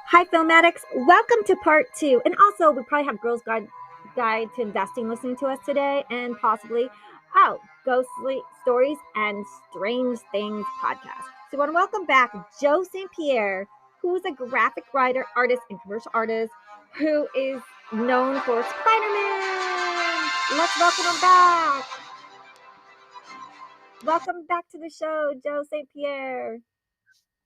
Hi, Film Addicts. Welcome to part two. And also, we probably have Girls Guide to Investing listening to us today, and possibly, Ghostly Stories and Strange Things podcast. So, I want to welcome back Joe St.Pierre, who is a graphic writer, artist, and commercial artist who is known for Spider-Man. Let's welcome him back. Welcome back to the show, Joe St.Pierre.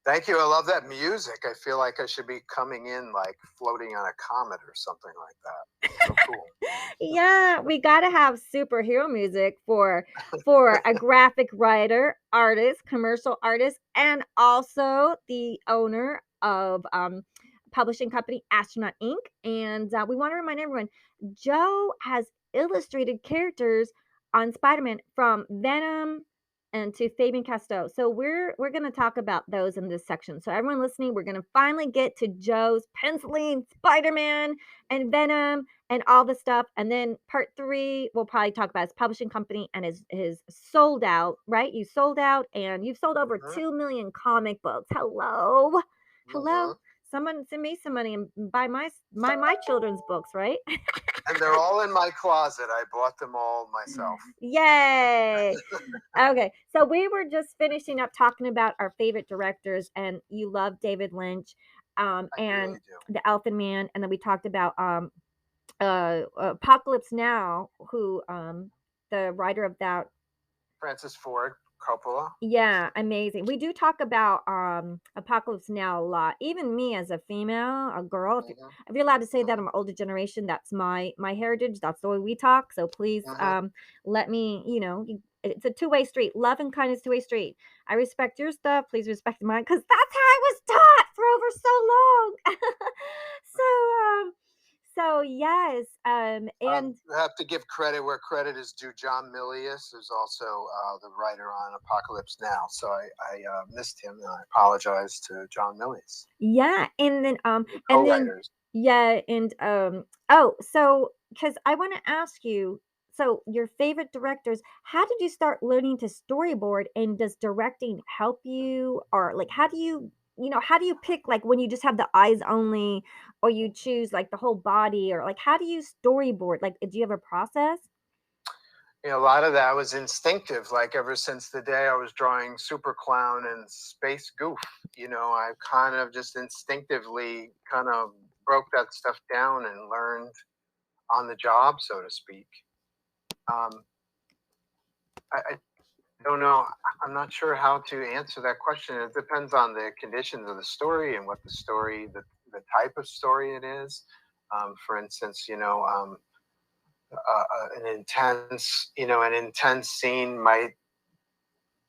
Thank you. I love that music. I feel like I should be coming in like floating on a comet or something like that. So cool. Yeah, we got to have superhero music for a graphic writer, artist, commercial artist, and also the owner of publishing company Astronaut Inc. And we want to remind everyone, Joe has illustrated characters on Spider-Man from Venom and to Fabian Castillo. So we're going to talk about those in this section. So everyone listening, we're going to finally get to Joe's penciling Spider-Man and Venom and all the stuff. And then part three, we'll probably talk about his publishing company and his sold out, right? You sold out and you've sold over 2 million comic books. Hello. Hello. Someone send me some money and buy my children's books, right? And they're all in my closet. I bought them all myself. Yay. Okay. So we were just finishing up talking about our favorite directors, and you love David Lynch, and really the Elephant Man, and then we talked about Apocalypse Now, who the writer of that, Francis Ford Coppola. yeah, amazing. We do talk about Apocalypse Now a lot. Even me as a female, a girl, if you're allowed to say that, I'm an older generation. That's my heritage. That's the way we talk. So please let me, it's a two-way street. Love and kindness, two-way street. I respect your stuff. Please respect mine, because that's how I was taught for over so long. So yes, and I have to give credit where credit is due. John Milius is also the writer on Apocalypse Now, so I missed him, and I apologize to John Milius. Yeah, and then co-writers. So because I want to ask you, so your favorite directors, how did you start learning to storyboard, and does directing help you, or like how do you pick, like when you just have the eyes only, or you choose like the whole body, or like how do you storyboard, like do you have a process? A lot of that was instinctive. Like ever since the day I was drawing Super Clown and Space Goof, I kind of just instinctively kind of broke that stuff down and learned on the job, so to speak. I don't know. I'm not sure how to answer that question. It depends on the conditions of the story and what the story, the type of story it is. For instance, an intense scene might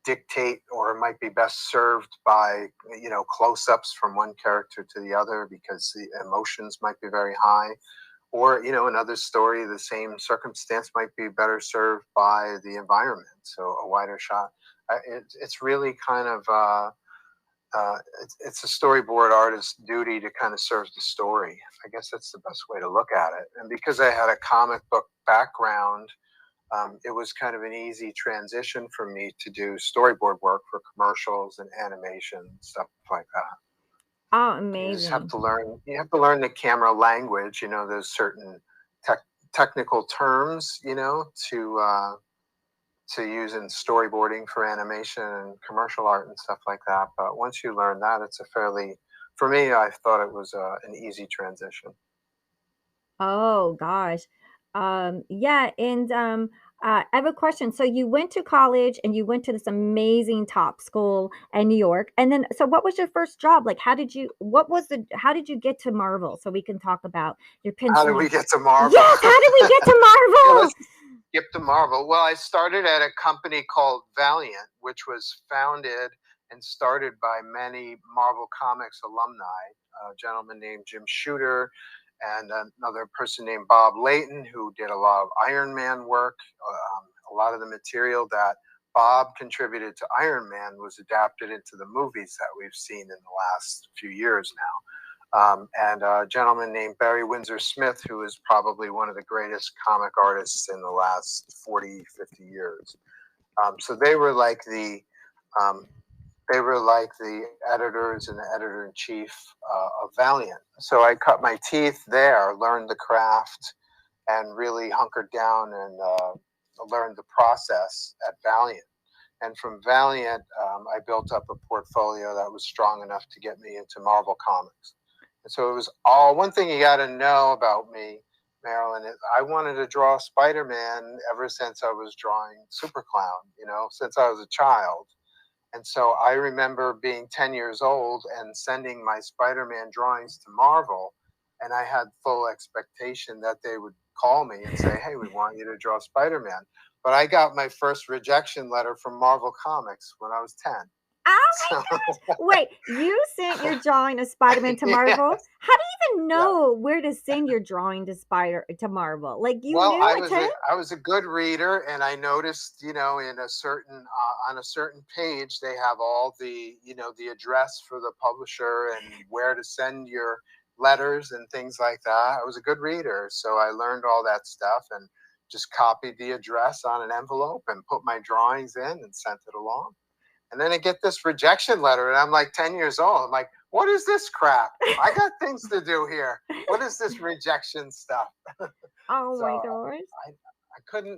dictate, or it might be best served by close-ups from one character to the other, because the emotions might be very high. Or another story, the same circumstance might be better served by the environment, so a wider shot. It's really kind of it's a storyboard artist's duty to kind of serve the story. I guess that's the best way to look at it. And because I had a comic book background, it was kind of an easy transition for me to do storyboard work for commercials and animation, stuff like that. Oh, amazing. You just have to learn. You have to learn the camera language. There's certain technical terms, to use in storyboarding for animation and commercial art and stuff like that. But once you learn that, it's for me, I thought it was an easy transition. Oh gosh. Yeah, and I have a question. So you went to college and you went to this amazing top school in New York. And then so what was your first job? Like how did you get to Marvel? So we can talk about your penciling. How did we get to Marvel? Yes, how did we get to Marvel? Let's skip to Marvel. Well, I started at a company called Valiant, which was founded and started by many Marvel Comics alumni, a gentleman named Jim Shooter, and another person named Bob Layton, who did a lot of Iron Man work. A lot of the material that Bob contributed to Iron Man was adapted into the movies that we've seen in the last few years now. And a gentleman named Barry Windsor Smith, who is probably one of the greatest comic artists in the last 40, 50 years. So they were like They were like the editors and the editor-in-chief of Valiant. So I cut my teeth there, learned the craft, and really hunkered down and learned the process at Valiant. And from Valiant, I built up a portfolio that was strong enough to get me into Marvel Comics. And so it was all, one thing you got to know about me, Marilyn, is I wanted to draw Spider-Man ever since I was drawing Super Clown, since I was a child. And so I remember being 10 years old and sending my Spider-Man drawings to Marvel. And I had full expectation that they would call me and say, hey, we want you to draw Spider-Man. But I got my first rejection letter from Marvel Comics when I was 10. Oh my gosh! Wait, you sent your drawing of Spider-Man to Marvel? Yes. How do you even know where to send your drawing to Marvel? Like you Well, knew at 10? I was a good reader, and I noticed, in a certain on a certain page they have all the the address for the publisher and where to send your letters and things like that. I was a good reader, so I learned all that stuff and just copied the address on an envelope and put my drawings in and sent it along. And then I get this rejection letter, and I'm like 10 years old. I'm like, what is this crap? I got things to do here. What is this rejection stuff? Oh So my gosh.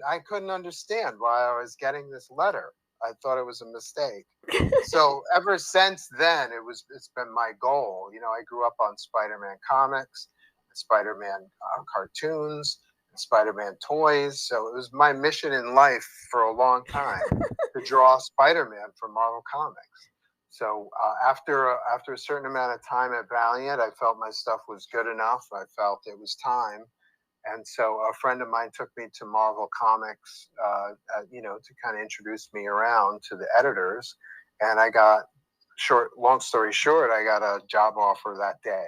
I couldn't understand why I was getting this letter. I thought it was a mistake. So ever since then, it's been my goal. I grew up on Spider-Man comics, Spider-Man cartoons, and Spider-Man toys. So it was my mission in life for a long time to draw Spider-Man for Marvel Comics. So after a certain amount of time at Valiant, I felt my stuff was good enough. I felt it was time. And so a friend of mine took me to Marvel Comics, to kind of introduce me around to the editors. And I got, long story short, I got a job offer that day.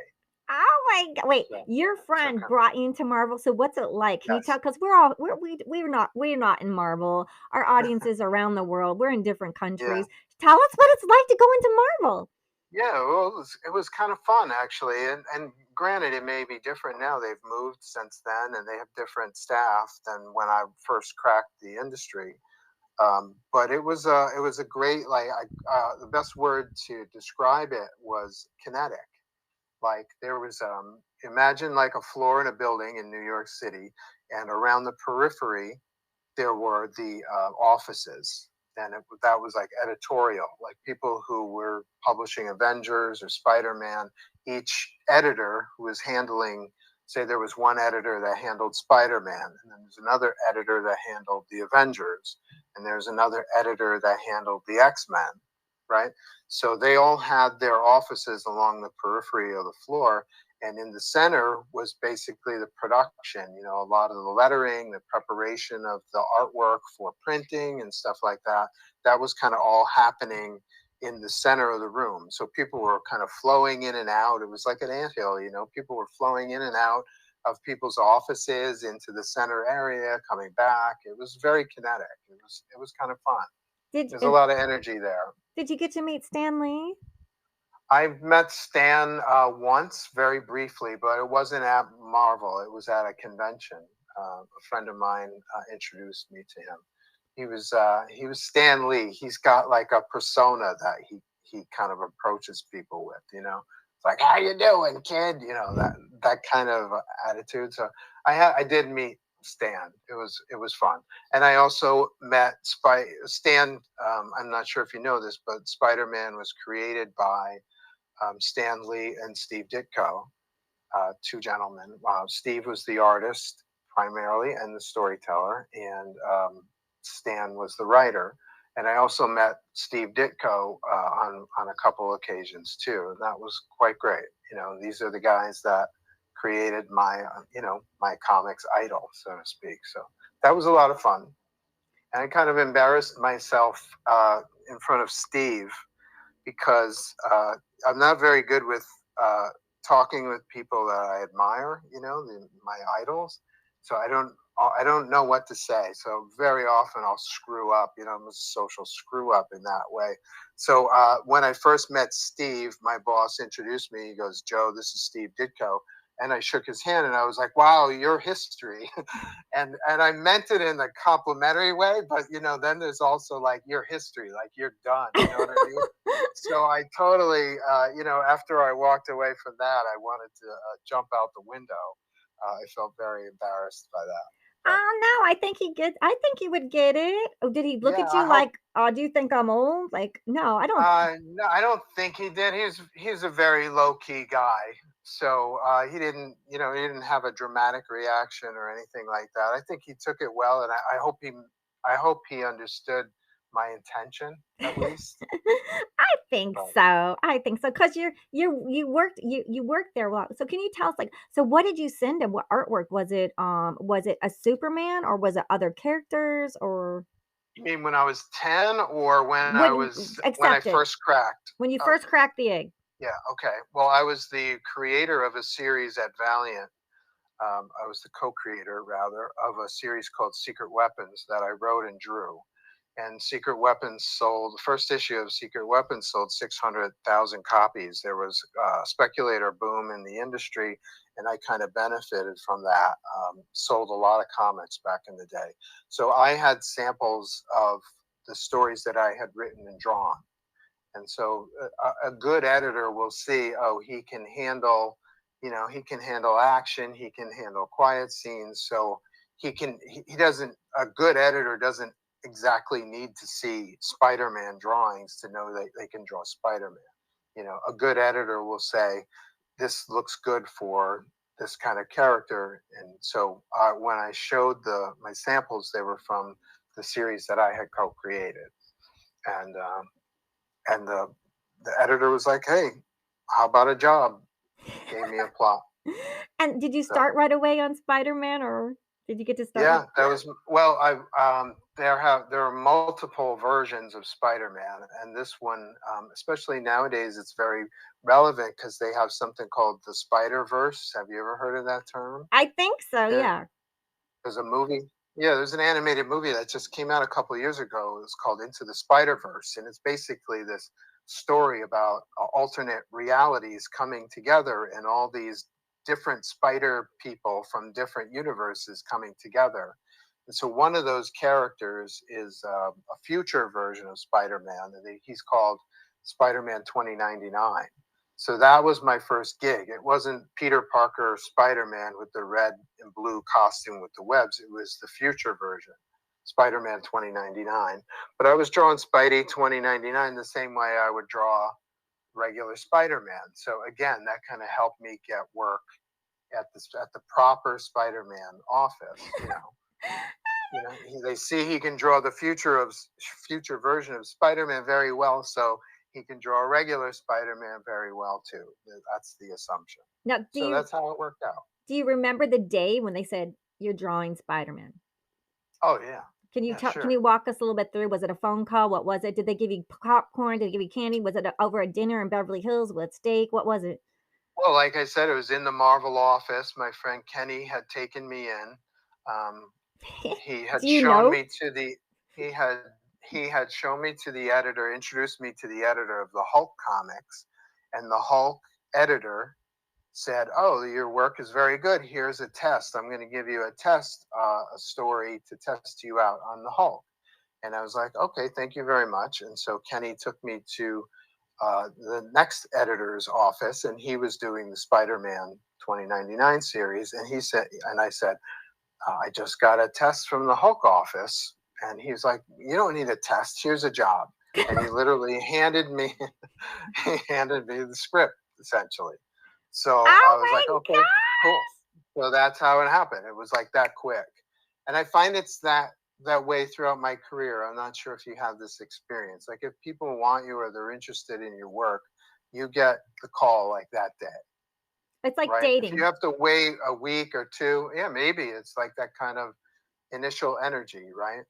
Oh my god! Wait, your friend brought you into Marvel. So what's it like? Can you tell? Because we're not in Marvel. Our audience is around the world. We're in different countries. Yeah. Tell us what it's like to go into Marvel. Yeah, well, it was kind of fun actually, and granted, it may be different now. They've moved since then, and they have different staff than when I first cracked the industry. But it was a great, the best word to describe it was kinetic. Like there was imagine like a floor in a building in New York City, and around the periphery there were the offices, and that was like editorial, like people who were publishing Avengers or Spider-Man. Each editor who was handling, say there was one editor that handled Spider-Man, and then there's another editor that handled the Avengers, and there's another editor that handled the X-Men, right? So they all had their offices along the periphery of the floor, and in the center was basically the production, a lot of the lettering, the preparation of the artwork for printing and stuff like that. That was kind of all happening in the center of the room. So people were kind of flowing in and out. It was like an anthill, people were flowing in and out of people's offices into the center area, coming back. It was very kinetic. It was kind of fun. There's a lot of energy there. Did you get to meet Stan Lee? I've met Stan once, very briefly, but it wasn't at Marvel. It was at a convention. A friend of mine introduced me to him. He was Stan Lee. He's got like a persona that he kind of approaches people with. It's like, how you doing, kid? That kind of attitude. So I did meet Stan. It was fun. And I also met Stan. I'm not sure if you know this, but Spider-Man was created by Stan Lee and Steve Ditko, two gentlemen. Steve was the artist primarily and the storyteller, and Stan was the writer. And I also met Steve Ditko on a couple occasions too. And that was quite great. These are the guys that created my my comics idol, so to speak. So that was a lot of fun. And I kind of embarrassed myself in front of Steve, because I'm not very good with talking with people that I admire, my idols. So I don't know what to say. So very often I'll screw up, I'm a social screw up in that way. So when I first met Steve, my boss introduced me. He goes, Joe, this is Steve Ditko. and I shook his hand, and I was like, "Wow, your history," and I meant it in a complimentary way, but then there's also like your history, like you're done. You know what I mean? So I totally, after I walked away from that, I wanted to jump out the window. I felt very embarrassed by that. But Oh, no, I think he would get it. Oh, did he look yeah, at I you hope. like, "Oh, do you think I'm old?" Like, no, I don't. No, I don't think he did. He's a very low key guy, so he didn't have a dramatic reaction or anything like that. I think he took it well, and I hope he understood my intention at least. I think But so. I think so because you worked there a lot. So can you tell us like so what did you send him? What artwork was it a Superman or was it other characters or you mean when I was 10 or when when I accept it first cracked? when you Oh, first cracked the egg? yeah, okay. Well, I was the creator of a series at Valiant. I was the co-creator, rather, of a series called Secret Weapons that I wrote and drew. And Secret Weapons sold, the first issue of Secret Weapons sold 600,000 copies. There was a speculator boom in the industry, and I kind of benefited from that. Sold a lot of comics back in the day. So I had samples of the stories that I had written and drawn. And so a good editor will see, oh, he can handle action, he can handle quiet scenes. So he doesn't, a good editor doesn't exactly need to see Spider-Man drawings to know that they can draw Spider-Man. A good editor will say, this looks good for this kind of character. And so when I showed my samples, they were from the series that I had co-created. And the editor was like, "Hey, how about a job?" Gave me a plot. And did you So start right away on Spider-Man or did you get to start with yeah, that was well. There are multiple versions of Spider-Man, and this one, especially nowadays, it's very relevant because they have something called the Spider-Verse. Have you ever heard of that term? I think so, There, yeah. there's a movie. Yeah, there's an animated movie that just came out a couple of years ago. It's called Into the Spider-Verse, and it's basically this story about alternate realities coming together and all these different spider people from different universes coming together. And so one of those characters is a future version of Spider-Man. And he's called Spider-Man 2099. So that was my first gig. It wasn't Peter Parker Spider-Man with the red and blue costume with the webs. It was the future version, Spider-Man 2099. But I was drawing Spidey 2099 the same way I would draw regular Spider-Man. So again, that kind of helped me get work at the proper Spider-Man office. They see he can draw the future version of Spider-Man very well, so he can draw a regular Spider-Man very well too. That's the assumption. Now, So that's how it worked out. do you remember the day when they said you're drawing Spider-Man? Oh yeah, yeah, Can you sure. walk us a little bit through? Was it a phone call? What was it? Did they give you popcorn? Did they give you candy? Was it over a dinner in Beverly Hills with steak? What was it? Well, like I said, it was in the Marvel office. My friend Kenny had taken me in. Um, he had Do you shown know? me to the he had he had shown me to the editor, introduced me to the editor of the Hulk comics, and the Hulk editor said, "Oh, your work is very good. Here's a test. I'm going to give you a test, a story to test you out on the Hulk." And I was like, "Okay, thank you very much." And so Kenny took me to the next editor's office, and he was doing the Spider-Man 2099 series. And I said, I just got a test from the Hulk office. And he was like, "You don't need a test. Here's a job." And he literally he handed me the script essentially. So I Oh was like, my "Okay, cool." gosh! So that's how it happened. It was like that quick. And I find it's that way throughout my career. I'm not sure if you have this experience. Like if people want you or they're interested in your work, you get the call like that day, It's like right? If you dating. have to wait a week or two, yeah, maybe it's like that kind of initial energy, right?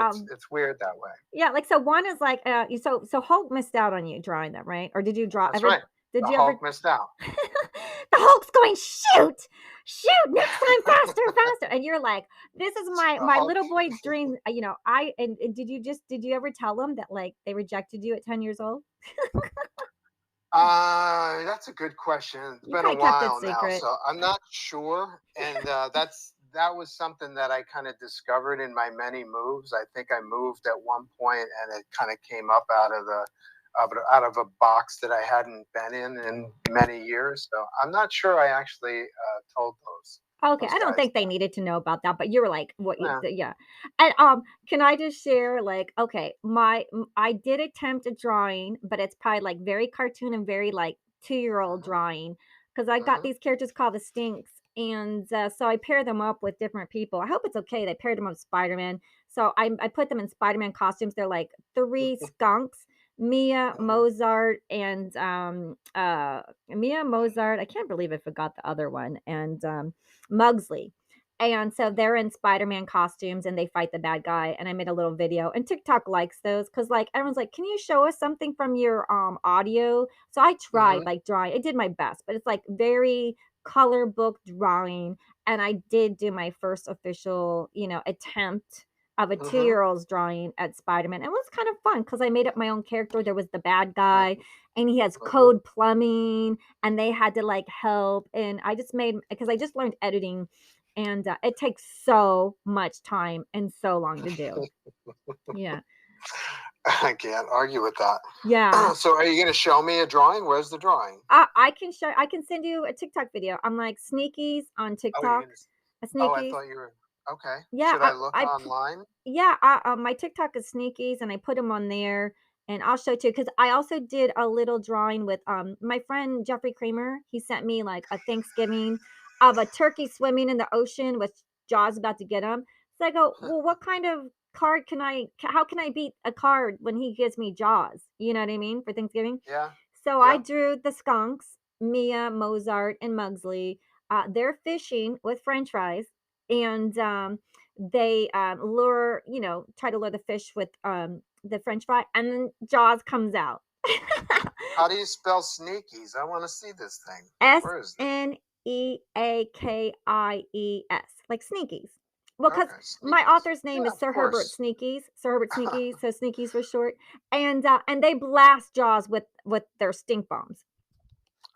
Um, It's weird that way. yeah, like so one is like so Hulk missed out on you drawing them, right? Or did you draw That's ever right. did The you ever Hulk missed out. the Hulk's going, shoot, shoot, next time, faster, faster. And you're like, this is The my Hulk. little boy's dream. And did you ever tell them that like they rejected you at 10 years old? That's a good question. It's You been a probably kept it while now, secret. so I'm not sure. And that was something that I kind of discovered in my many moves. I think I moved at one point, and it kind of came up out of a box that I hadn't been in many years. So I'm not sure I actually told Okay, those I don't guys think they needed to know about that, but you were like, what you, that. yeah. And can I just share like, okay, I did attempt a drawing, but it's probably like very cartoon and very like 2-year-old Hmm. drawing because I got Hmm. these characters called the Stinks, and so I paired them up with different people. I hope it's okay. They paired them up with Spider-Man, so I put them in Spider-Man costumes. They're like three skunks. Mia, Hmm. Mozart, and Mia, Mozart. I can't believe I forgot the other one, and Mugsley. And so they're in Spider-Man costumes and they fight the bad guy. And I made a little video. And TikTok likes those because like everyone's like, can you show us something from your audio? So I tried Hmm. like drawing. I did my best, but it's like very color book drawing. And I did do my first official, attempt of a two Hmm. year old's drawing at Spider-Man. It was kind of fun because I made up my own character. There was the bad guy and he has Hmm. code plumbing and they had to like help. And I just made, because I just learned editing and it takes so much time and so long to do. Yeah. I can't argue with that. Yeah. So, are you going to show me a drawing? Where's the drawing? I can send you a TikTok video. I'm like Sneakies on Oh, you're TikTok. going to. A Oh, I Sneakies. thought you were. Okay. Yeah, Should I look I online? yeah, my TikTok is Sneakies, and I put them on there, and I'll show it to you because I also did a little drawing with my friend Jeffrey Kramer. He sent me like a Thanksgiving of a turkey swimming in the ocean with Jaws about to get him. So I go, well, what kind of card can how can I beat a card when he gives me Jaws? You know what I mean, for Thanksgiving. Yeah. So I Yep. drew the skunks, Mia, Mozart, and Mugsley. They're fishing with French fries, and they try to lure the fish with the French fry, and then Jaws comes out. How do you spell sneakies? I want to see this thing. S Where is it? N E A K I E S, like Sneakies. Well, because Okay, my sneakies. author's name Yeah, is of Sir Herbert course. Sneakies, Sir Herbert Sneakies, so Sneakies for short, and they blast Jaws with their stink bombs.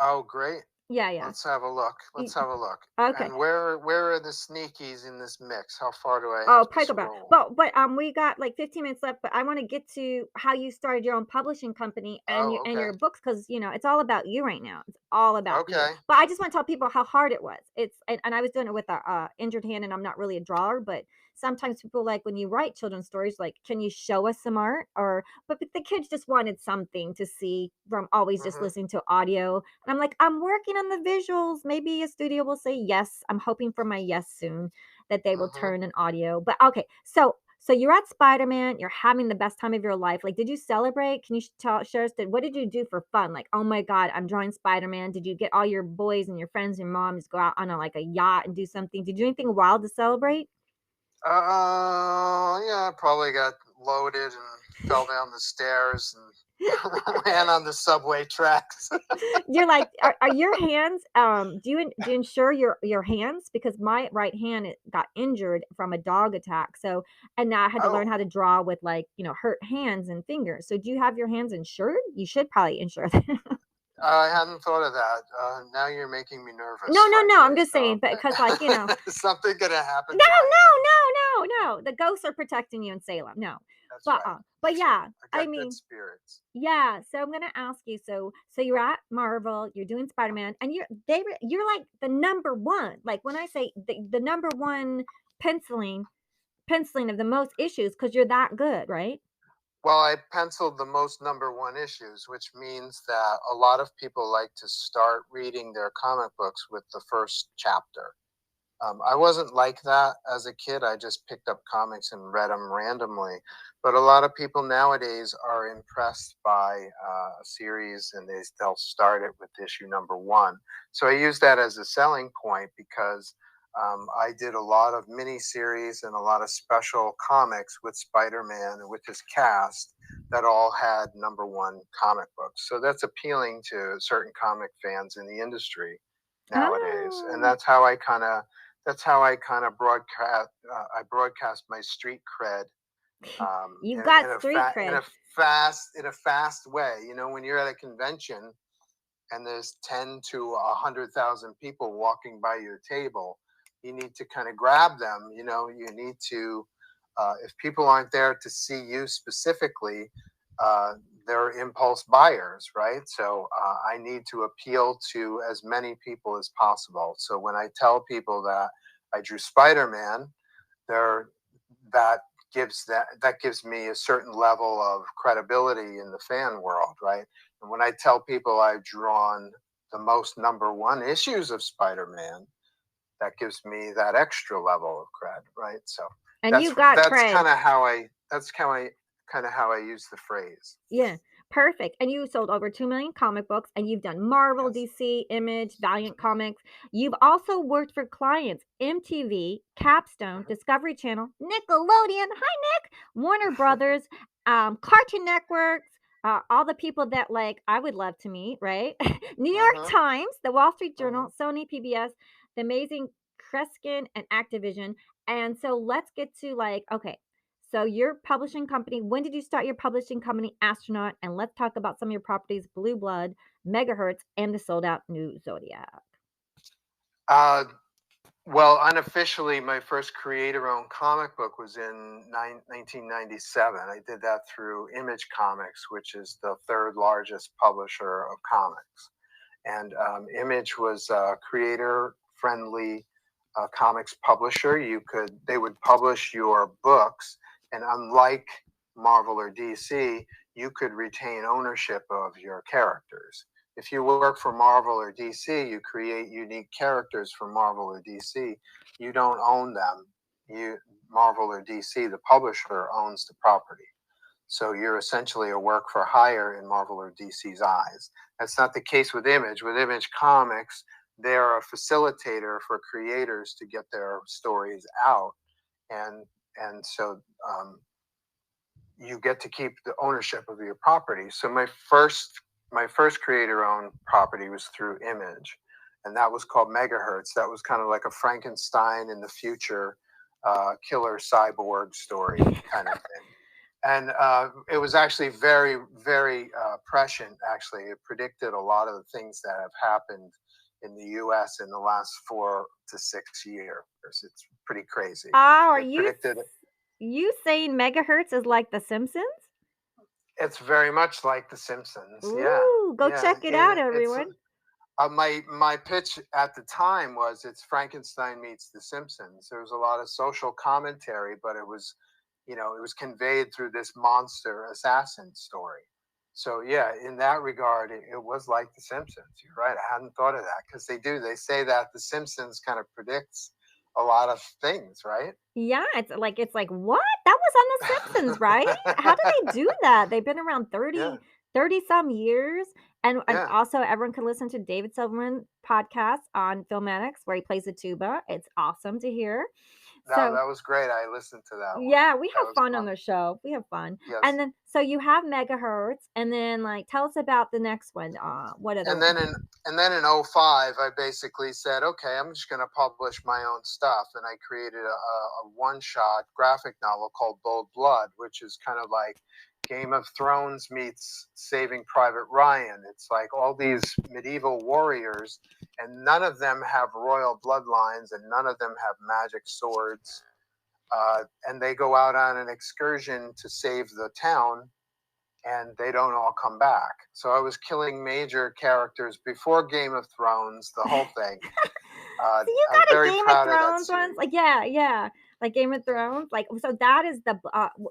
Oh, great. Yeah, yeah. Let's have a look. Y- Let's have a look. Okay. And where are the sneakies in this mix? How far do I Oh, have to probably go back. scroll? But we got like 15 minutes left, but I want to get to how you started your own publishing company and Oh, your okay. books because it's all about you right now. It's all about you. Okay. But I just want to tell people how hard it was. And I was doing it with a injured hand, and I'm not really a drawer, but sometimes people like when you write children's stories, like, can you show us some art? But the kids just wanted something to see from always just Hmm. listening to audio. And I'm like, I'm working on the visuals. Maybe a studio will say yes. I'm hoping for my yes soon that they will Hmm. turn an audio. But okay, so you're at Spider-Man, you're having the best time of your life. Like, did you celebrate? Can you share us what did you do for fun? Like, oh my God, I'm drawing Spider-Man. Did you get all your boys and your friends and your moms go out on like a yacht and do something? Did you do anything wild to celebrate? Yeah, I probably got loaded and fell down the stairs and ran on the subway tracks. You're like, are your hands? Do you insure your hands? Because my right hand got injured from a dog attack. So, and now I had to learn Oh, how to draw with like hurt hands and fingers. So, do you have your hands insured? You should probably insure them. I hadn't thought of that. Now you're making me nervous, No, no, no. frankly. I'm just So, saying, because like is something gonna no, happen to my no, hands? no, no, no. The ghosts are protecting you in Salem. No, That's but right. but That's right. yeah, I I got good mean, spirits. yeah. So I'm gonna ask you. So you're at Marvel. You're doing Spider Man, and you're like the number one. Like when I say the number one penciling penciling of the most issues because you're that good, right? Well, I penciled the most number one issues, which means that a lot of people like to start reading their comic books with the first chapter. I wasn't like that as a kid. I just picked up comics and read them randomly. But a lot of people nowadays are impressed by a series and they'll start it with issue number one. So I use that as a selling point because I did a lot of mini series and a lot of special comics with Spider Man and with his cast that all had number one comic books. So that's appealing to certain comic fans in the industry nowadays. And Oh, that's how I kind of broadcast. I broadcast my street cred you got street in cred. a fast way. You know, when you're at a convention and there's 10 to 100,000 people walking by your table, you need to kind of grab them. You need to, if people aren't there to see you specifically, they're impulse buyers, right? So I need to appeal to as many people as possible. So when I tell people that I drew Spider-Man, that gives me a certain level of credibility in the fan world, right? And when I tell people I've drawn the most #1 issues of Spider-Man, that gives me that extra level of cred, right? So And you got that's cred. kind of how I use the phrase. Yeah, perfect. And you sold over 2 million comic books, and you've done Marvel, Yes. DC, Image, Valiant Comics. You've also worked for clients MTV, Capstone, Discovery Channel, Nickelodeon, hi Nick, Warner Brothers, Cartoon Networks, all the people that like I would love to meet, right? New York Times, the Wall Street Journal, Sony, PBS, The Amazing Kreskin, and Activision. And so let's get to like, okay, so your publishing company, when did you start your publishing company, Astronaut? And let's talk about some of your properties, Blue Blood, Megahertz, and the sold out new Zodiac. Well, unofficially, my first creator-owned comic book was in 1997. I did that through Image Comics, which is the third largest publisher of comics. And Image was a creator-friendly comics publisher. They would publish your books, and unlike Marvel or DC, you could retain ownership of your characters. If you work for Marvel or DC, you create unique characters for Marvel or DC. You don't own them. Marvel or DC, the publisher, owns the property. So you're essentially a work for hire in Marvel or DC's eyes. That's not the case with Image. With Image Comics, they're a facilitator for creators to get their stories out, and so you get to keep the ownership of your property. So my first creator-owned property was through Image, and that was called Megahertz. That was kind of like a Frankenstein in the future, killer cyborg story kind of thing. And it was actually very, very prescient. Actually, it predicted a lot of the things that have happened in the U.S. in the last 4 to 6 years. It's pretty crazy. Oh, are you saying Megahertz is like The Simpsons? It's very much like The Simpsons. Ooh, go check it out, everyone. My pitch at the time was it's Frankenstein meets The Simpsons. There was a lot of social commentary, but it was conveyed through this monster assassin story. So yeah, in that regard, it was like The Simpsons. You're right. I hadn't thought of that because they say that The Simpsons kind of predicts a lot of things, right? Yeah, it's like what? That was on The Simpsons, right? How do they do that? They've been around 30 some years. And also everyone can listen to David Silverman podcast on Filmatics where he plays the tuba. It's awesome to hear. That was great. I listened to that one. Yeah, we have fun on the show. We have fun. Yes. And then so you have Megahertz, and then like tell us about the next one. What other? And then in 05, I basically said, okay, I'm just going to publish my own stuff, and I created a one-shot graphic novel called Bold Blood, which is kind of like Game of Thrones meets Saving Private Ryan. It's like all these medieval warriors, and none of them have royal bloodlines, and none of them have magic swords. And they go out on an excursion to save the town, and they don't all come back. So I was killing major characters before Game of Thrones, the whole thing. So you got a Game of Thrones ones? Like, yeah. Like Game of Thrones? Like, so that is the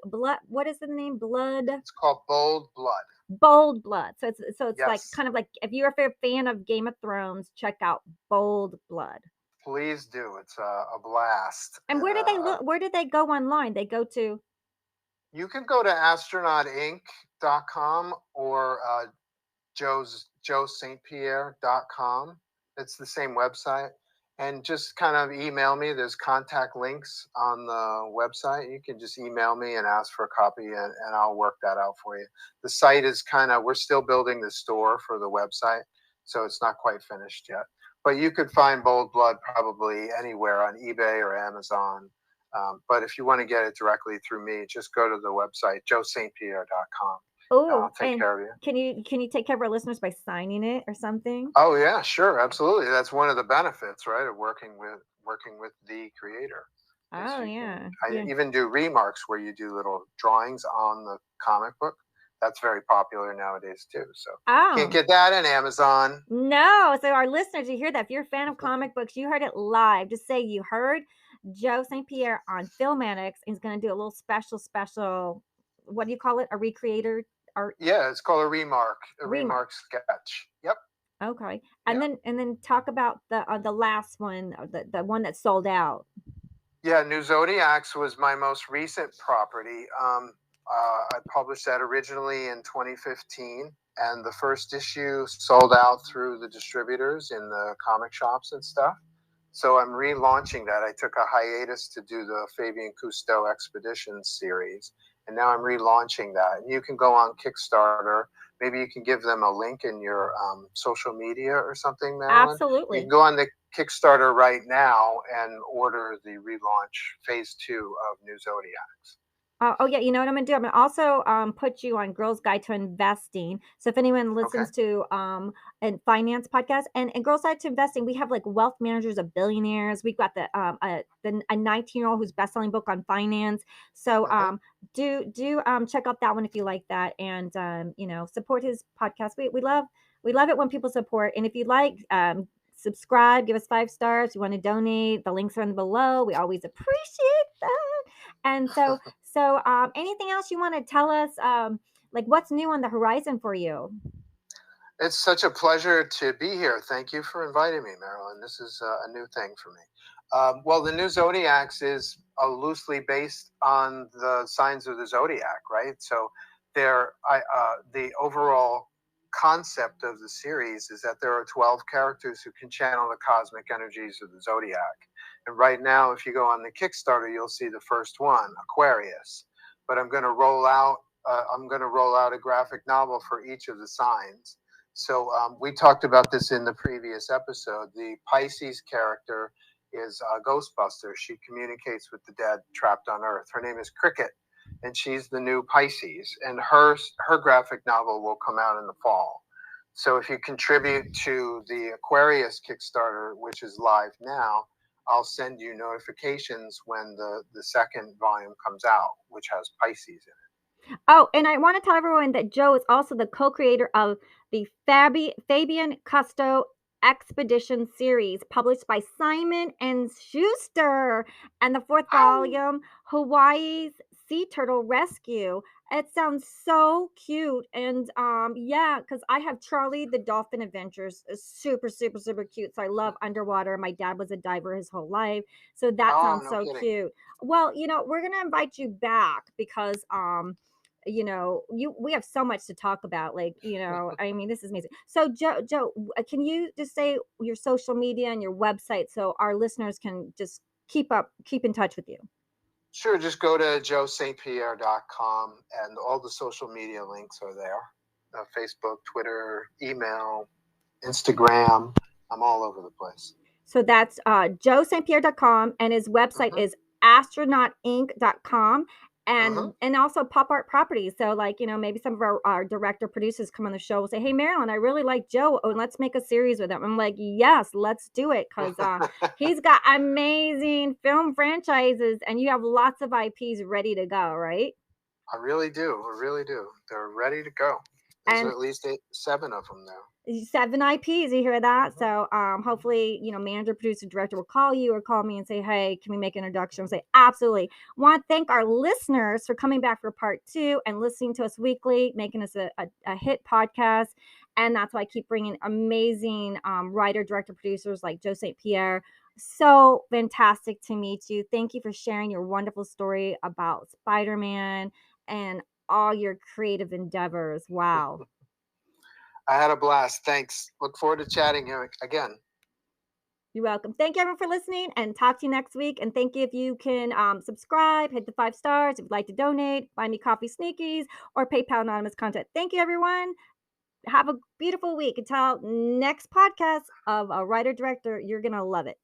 blood. What is the name? Blood? It's called Bold Blood. Bold Blood. So it's like kind of like if you're a fan of Game of Thrones, check out Bold Blood. Please do. It's a blast. And where do they look? Where did they go online? They go to. You can go to astronautinc.com or St.Pierre.com. It's the same website. And just kind of email me. There's contact links on the website. You can just email me and ask for a copy, and I'll work that out for you. The site is we're still building the store for the website, so it's not quite finished yet. But you could find Bold Blood probably anywhere on eBay or Amazon. But if you want to get it directly through me, just go to the website, joestpierre.com. Oh, I'll take and care of you. can you take care of our listeners by signing it or something? Oh yeah, sure, absolutely. That's one of the benefits, right, of working with the creator. Is Oh, you can yeah. I Yeah. even do remarks where you do little drawings on the comic book. That's very popular nowadays too. So can't Oh. get that in Amazon. No, so our listeners, you hear that. If you're a fan of comic books, you heard it live. Just say you heard Joe St. Pierre on Film Addicts, and he's going to do a little special. What do you call it? A recreator art Yeah, it's called a remark. remark sketch. Yep. Okay, Yeah. and then talk about the last one, the one that sold out. Yeah, New Zodiacs was my most recent property. I published that originally in 2015, and the first issue sold out through the distributors in the comic shops and stuff. So I'm relaunching that. I took a hiatus to do the Fabian Cousteau Expedition series, and now I'm relaunching that. And you can go on Kickstarter. Maybe you can give them a link in your social media or something, Marilyn. You can Absolutely. go on the Kickstarter right now and order the relaunch phase 2 of New Zodiacs. Oh yeah, you know what I'm gonna do? I'm gonna also put you on Girls Guide to Investing. So if anyone Okay. listens to and finance podcast and Girls Guide to Investing, we have like wealth managers of billionaires. We've got a 19-year-old who's best-selling book on finance. So Hmm. do check out that one if you like that, and support his podcast. We love it when people support. And if you like, subscribe, give us 5 stars. You want to donate, the links are in below. We always appreciate that. And anything else you want to tell us? Like what's new on the horizon for you? It's such a pleasure to be here. Thank you for inviting me, Marilyn. This is a new thing for me. Well, the new Zodiacs is loosely based on the signs of the zodiac, right? So, the overall concept of the series is that there are 12 characters who can channel the cosmic energies of the zodiac. And right now, if you go on the Kickstarter, you'll see the first one, Aquarius. But I'm going to roll out a graphic novel for each of the signs. So we talked about this in the previous episode. The Pisces character is a Ghostbuster. She communicates with the dead trapped on Earth. Her name is Cricket, and she's the new Pisces. And her graphic novel will come out in the fall. So if you contribute to the Aquarius Kickstarter, which is live now, I'll send you notifications when the second volume comes out, which has Pisces in it. Oh, and I want to tell everyone that Joe is also the co-creator of the Fabian Cousteau Expedition series, published by Simon and Schuster, and the fourth Ow! volume, Hawaii's Sea Turtle Rescue. It sounds so cute, and yeah, because I have Charlie the Dolphin Adventures, super super super cute. So I love underwater. My dad was a diver his whole life, so that Oh, sounds no so kidding. cute. Well, we're gonna invite you back because we have so much to talk about, like, I mean, this is amazing. So Joe, can you just say your social media and your website so our listeners can just keep in touch with you? Sure, just go to joestpierre.com and all the social media links are there. Facebook, Twitter, email, Instagram. I'm all over the place. So that's joestpierre.com, and his website Hmm. is astronautinc.com, Hmm. and also pop art properties. So, like, maybe some of our director producers come on the show will say, "Hey Marilyn, I really like Joe, oh, let's make a series with him." I'm like, yes, let's do it, because he's got amazing film franchises, and you have lots of IPs ready to go, right? I really do. I really do. They're ready to go. There's And at least 7 of them now. 7 IPs, you hear that? Hmm. So, hopefully, manager, producer, director will call you or call me and say, "Hey, can we make an introduction?" I'll say, "Absolutely." Want to thank our listeners for coming back for part 2 and listening to us weekly, making us a hit podcast. And that's why I keep bringing amazing writer, director, producers like Joe St. Pierre. So fantastic to meet you. Thank you for sharing your wonderful story about Spider-Man and all your creative endeavors. Wow. I had a blast. Thanks. Look forward to chatting here again. You're welcome. Thank you everyone for listening, and talk to you next week. And thank you if you can subscribe, hit the 5 stars. If you'd like to donate, buy me coffee, Sneakies, or PayPal anonymous content. Thank you, everyone. Have a beautiful week. Until next podcast of a writer director, you're going to love it.